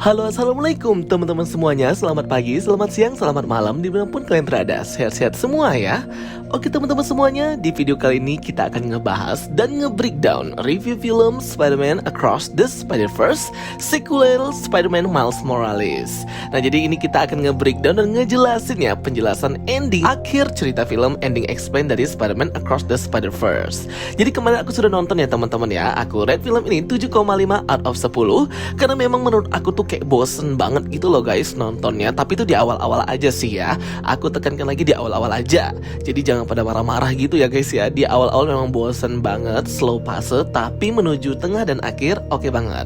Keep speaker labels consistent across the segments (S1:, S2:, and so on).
S1: Halo, assalamualaikum teman-teman semuanya. Selamat pagi, selamat siang, selamat malam, dimanapun kalian berada. Sehat-sehat semua ya. Oke teman-teman semuanya, di video kali ini kita akan ngebahas dan nge-breakdown review film Spider-Man Across the Spider-Verse, sequel Spider-Man Miles Morales. Nah, jadi ini kita akan nge-breakdown dan ngejelasin ya penjelasan ending akhir cerita film ending explain dari Spider-Man Across the Spider-Verse. Jadi kemarin aku sudah nonton ya teman-teman ya. Aku rate film ini 7,5 out of 10 karena memang menurut aku tuh kayak bosen banget gitu loh guys nontonnya. Tapi itu di awal-awal aja sih ya. Aku tekankan lagi di awal-awal aja. Jadi jangan pada marah-marah gitu ya guys ya. Di awal-awal memang bosen banget, slow pace, tapi menuju tengah dan akhir oke banget.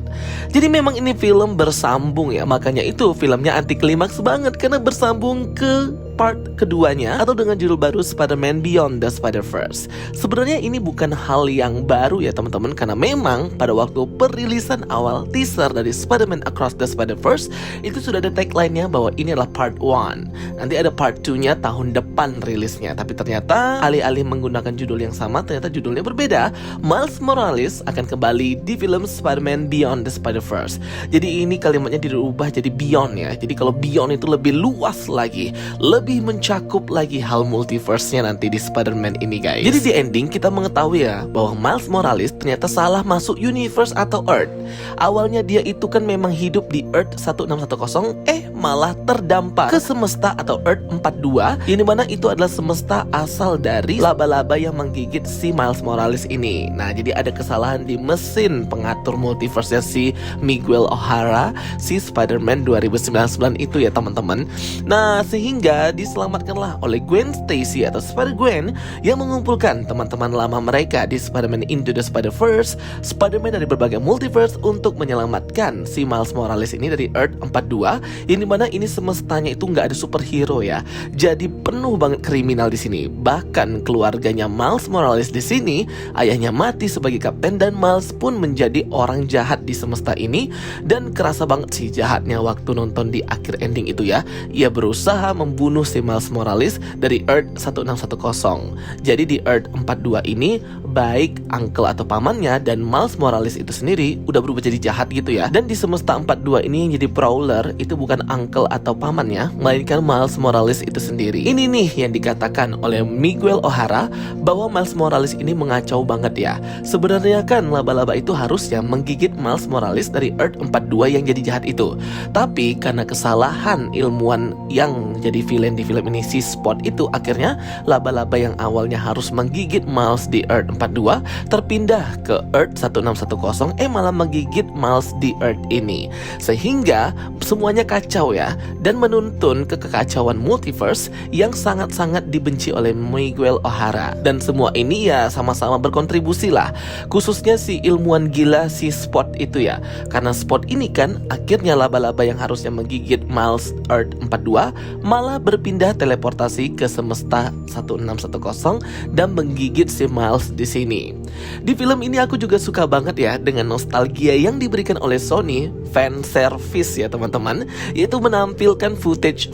S1: Jadi memang ini film bersambung ya. Makanya itu filmnya anti klimaks banget karena bersambung ke part keduanya atau dengan judul baru Spider-Man Beyond the Spider-Verse. Sebenarnya ini bukan hal yang baru ya teman-teman, karena memang pada waktu perilisan awal teaser dari Spider-Man Across the Spider-Verse itu sudah ada tagline-nya bahwa ini adalah part 1. Nanti ada part 2-nya tahun depan rilisnya. Tapi ternyata alih-alih menggunakan judul yang sama, ternyata judulnya berbeda. Miles Morales akan kembali di film Spider-Man Beyond the Spider-Verse. Jadi ini kalimatnya dirubah jadi Beyond ya. Jadi kalau Beyond itu lebih luas lagi, lebih mencakup lagi hal multiverse-nya nanti di Spider-Man ini guys. Jadi di ending kita mengetahui ya bahwa Miles Morales ternyata salah masuk universe atau Earth. Awalnya dia itu kan memang hidup di Earth 1610, malah terdampar ke semesta atau Earth 42, yang dimana itu adalah semesta asal dari laba-laba yang menggigit si Miles Morales ini. Nah, jadi ada kesalahan di mesin pengatur multiverse-nya si Miguel O'Hara, si Spider-Man 2099 itu ya teman-teman. Nah, sehingga diselamatkanlah oleh Gwen Stacy atau Spider-Gwen yang mengumpulkan teman-teman lama mereka di Spider-Man Into the Spider-Verse, Spider-Man dari berbagai multiverse untuk menyelamatkan si Miles Morales ini dari Earth 42, yang dimana ini semestanya itu nggak ada superhero ya, jadi penuh banget kriminal di sini. Bahkan keluarganya Miles Morales di sini, ayahnya mati sebagai kapten dan Miles pun menjadi orang jahat di semesta ini. Dan kerasa banget sih jahatnya waktu nonton di akhir ending itu ya. Ia berusaha membunuh si Miles Morales dari Earth 1610. Jadi di Earth 42 ini baik uncle atau pamannya dan Miles Morales itu sendiri udah berubah jadi jahat gitu ya. Dan di semesta 42 ini yang jadi prowler itu bukan uncle atau pamannya, melainkan Miles Morales itu sendiri. Ini nih yang dikatakan oleh Miguel O'Hara bahwa Miles Morales ini mengacau banget ya. Sebenarnya kan laba-laba itu harusnya menggigit Miles Morales dari Earth 42 yang jadi jahat itu. Tapi karena kesalahan ilmuwan yang jadi villain di film ini si Spot itu, akhirnya laba-laba yang awalnya harus menggigit Miles di Earth 42 terpindah ke Earth 1610, malah menggigit Miles di Earth ini. Sehingga semuanya kacau ya, dan menuntun ke kekacauan multiverse yang sangat-sangat dibenci oleh Miguel O'Hara. Dan semua ini ya sama-sama berkontribusi lah, khususnya si ilmuwan gila si Spot itu ya. Karena Spot ini kan akhirnya laba-laba yang harusnya menggigit Miles Earth 42 malah berpindah teleportasi ke semesta 1610 dan menggigit si Miles di sini. Di film ini aku juga suka banget ya dengan nostalgia yang diberikan oleh Sony, fan service ya teman-teman, yaitu menampilkan footage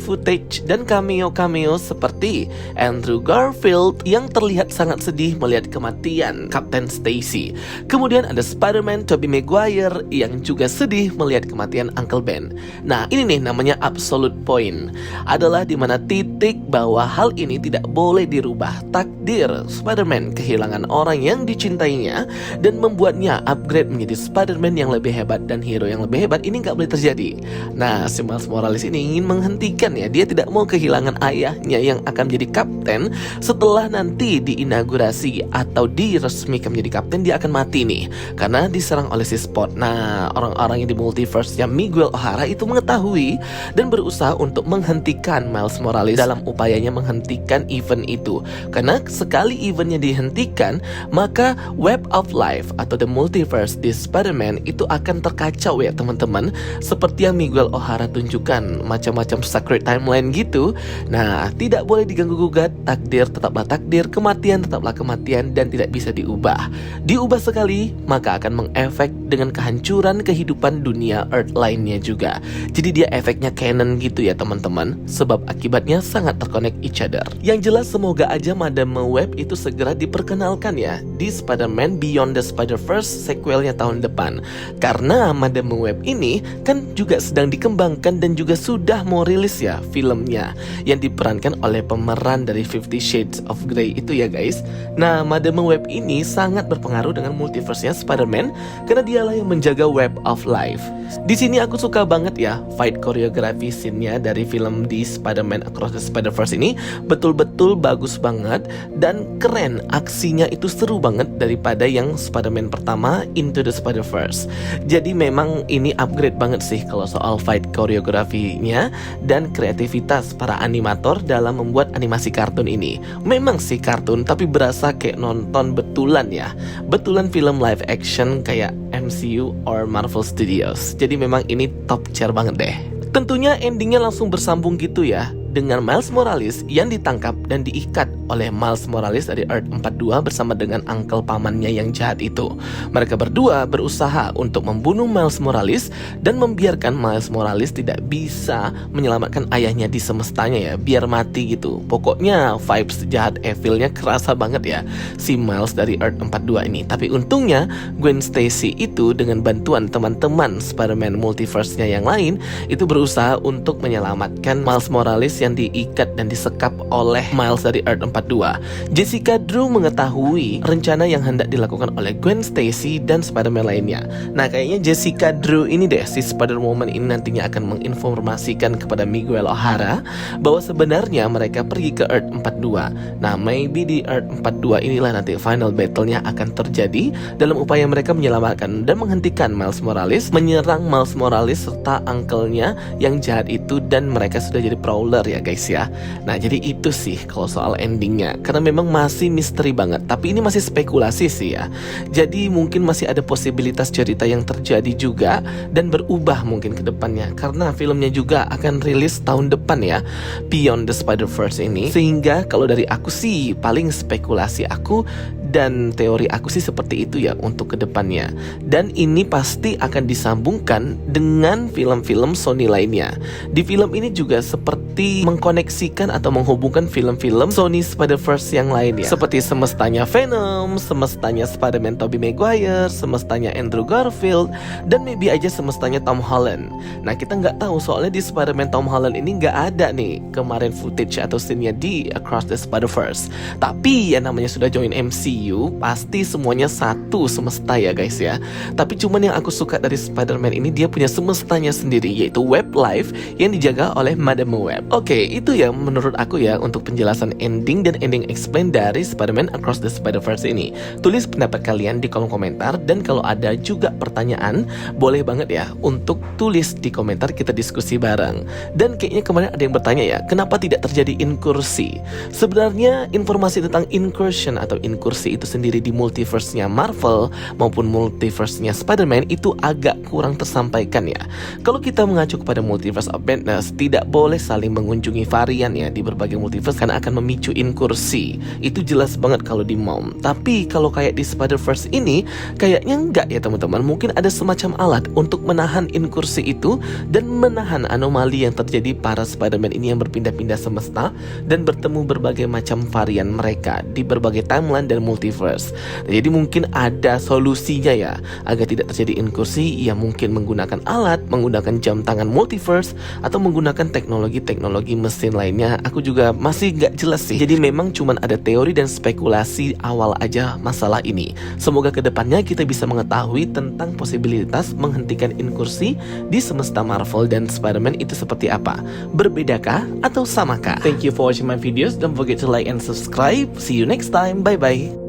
S1: dan cameo seperti Andrew Garfield yang terlihat sangat sedih melihat kematian Kapten Stacy. Kemudian ada Spider-Man Tobey Maguire yang juga sedih melihat kematian Uncle Ben. Nah, ini nih namanya absolute point, adalah dimana titik bahwa hal ini tidak boleh dirubah. Takdir Spider-Man kehilangan orang yang dicintainya dan membuatnya upgrade menjadi Spider-Man yang lebih hebat, dan hero yang lebih hebat ini nggak boleh terjadi. Nah, si Miles Morales ini ingin menghentikan ya, dia tidak mau kehilangan ayahnya yang akan menjadi kapten. Setelah nanti diinaugurasi atau diresmikan menjadi kapten, dia akan mati nih karena diserang oleh si Spot. Nah, orang-orang yang di multiverse-nya Miguel O'Hara itu mengetahui dan berusaha untuk menghentikan Miles Morales dalam upayanya menghentikan event itu. Karena sekali eventnya dihentikan, maka Web of Life atau The Multiverse di Spider-Man itu akan terkacau ya teman-teman. Seperti yang Miguel O'Hara tunjukkan, macam-macam sacred timeline gitu. Nah, tidak boleh diganggu-gugat. Takdir tetaplah takdir, kematian tetaplah kematian, dan tidak bisa diubah. Diubah sekali, maka akan mengefek dengan kehancuran kehidupan dunia Earth lainnya juga. Jadi dia efeknya canon gitu ya teman-teman, sebab akibatnya sangat terkonek each other. Yang jelas semoga aja Madame Web itu segera diperkenalkan ya di Spider-Man Beyond the Spider-Verse sequelnya tahun depan. Karena Madame Web ini kan juga sedang dikembangkan dan juga sudah mau rilis ya filmnya, yang diperankan oleh pemeran dari 50 Shades of Grey itu ya guys. Nah, Madame Web ini sangat berpengaruh dengan multiverse-nya Spider-Man karena dialah yang menjaga Web of Life. Di sini aku suka banget ya fight choreography scene-nya dari film di Spider-Man Across the Spider-Verse ini betul-betul bagus banget dan keren. Aksinya itu seru banget daripada yang Spider-Man pertama Into the Spider-Verse. Jadi memang ini upgrade banget sih kalau soal fight choreografinya dan kreativitas para animator dalam membuat animasi kartun ini. Memang sih kartun tapi berasa kayak nonton betulan ya. Betulan film live action kayak MCU or Marvel Studios. Jadi memang ini top tier banget deh. Tentunya endingnya langsung bersambung gitu ya, dengan Miles Morales yang ditangkap dan diikat oleh Miles Morales dari Earth 42 bersama dengan uncle pamannya yang jahat itu. Mereka berdua berusaha untuk membunuh Miles Morales dan membiarkan Miles Morales tidak bisa menyelamatkan ayahnya di semestanya ya, biar mati gitu. Pokoknya vibes jahat evilnya kerasa banget ya si Miles dari Earth 42 ini. Tapi untungnya Gwen Stacy itu dengan bantuan teman-teman Spider-Man Multiverse-nya yang lain itu berusaha untuk menyelamatkan Miles Morales yang diikat dan disekap oleh Miles dari Earth 42. Jessica Drew mengetahui rencana yang hendak dilakukan oleh Gwen Stacy dan Spider-Man lainnya. Nah, kayaknya Jessica Drew ini deh, si Spider-Woman ini nantinya akan menginformasikan kepada Miguel O'Hara bahwa sebenarnya mereka pergi ke Earth 42. Nah, maybe di Earth 42 inilah nanti final battle-nya akan terjadi dalam upaya mereka menyelamatkan dan menghentikan Miles Morales menyerang Miles Morales serta uncle-nya yang jahat itu, dan mereka sudah jadi prowler ya guys ya. Nah, jadi itu sih kalau soal endingnya, karena memang masih misteri banget, tapi ini masih spekulasi sih ya. Jadi mungkin masih ada posibilitas cerita yang terjadi juga dan berubah mungkin ke depannya, karena filmnya juga akan rilis tahun depan ya, Beyond the Spider-Verse ini. Sehingga kalau dari aku sih, paling spekulasi aku dan teori aku sih seperti itu ya untuk kedepannya. Dan ini pasti akan disambungkan dengan film-film Sony lainnya. Di film ini juga seperti mengkoneksikan atau menghubungkan film-film Sony Spider-Verse yang lain ya, seperti semestanya Venom, semestanya Spider-Man Tobey Maguire, semestanya Andrew Garfield, dan maybe aja semestanya Tom Holland. Nah, kita nggak tahu soalnya di Spider-Man Tom Holland ini nggak ada nih kemarin footage atau scene-nya di Across the Spider-Verse. Tapi ya namanya sudah join MCU, pasti semuanya satu semesta ya guys ya. Tapi cuman yang aku suka dari Spider-Man ini, dia punya semestanya sendiri, yaitu Web Life yang dijaga oleh Madame Web. Oke, itu ya menurut aku ya untuk penjelasan ending dan ending explain dari Spider-Man Across the Spider-Verse ini. Tulis pendapat kalian di kolom komentar, dan kalau ada juga pertanyaan boleh banget ya untuk tulis di komentar, kita diskusi bareng. Dan kayaknya kemarin ada yang bertanya ya, kenapa tidak terjadi inkursi? Sebenarnya informasi tentang incursion atau inkursi itu sendiri di multiverse-nya Marvel maupun multiverse-nya Spider-Man itu agak kurang tersampaikan ya. Kalau kita mengacu kepada Multiverse of Madness, tidak boleh saling mengunjungi varian ya di berbagai multiverse karena akan memicu inkursi. Itu jelas banget kalau di MOM. Tapi kalau kayak di Spider-Verse ini kayaknya enggak ya teman-teman. Mungkin ada semacam alat untuk menahan inkursi itu dan menahan anomali yang terjadi para Spider-Man ini yang berpindah-pindah semesta dan bertemu berbagai macam varian mereka di berbagai timeline dan multiverse. Jadi mungkin ada solusinya ya agar tidak terjadi inkursi, ya mungkin menggunakan alat, menggunakan jam tangan multiverse, atau menggunakan teknologi-teknologi mesin lainnya. Aku juga masih gak jelas sih. Jadi memang cuman ada teori dan spekulasi awal aja masalah ini. Semoga kedepannya kita bisa mengetahui tentang posibilitas menghentikan inkursi di semesta Marvel dan Spider-Man itu seperti apa. Berbedakah atau samakah? Thank you for watching my videos. Don't forget to like and subscribe. See you next time. Bye bye.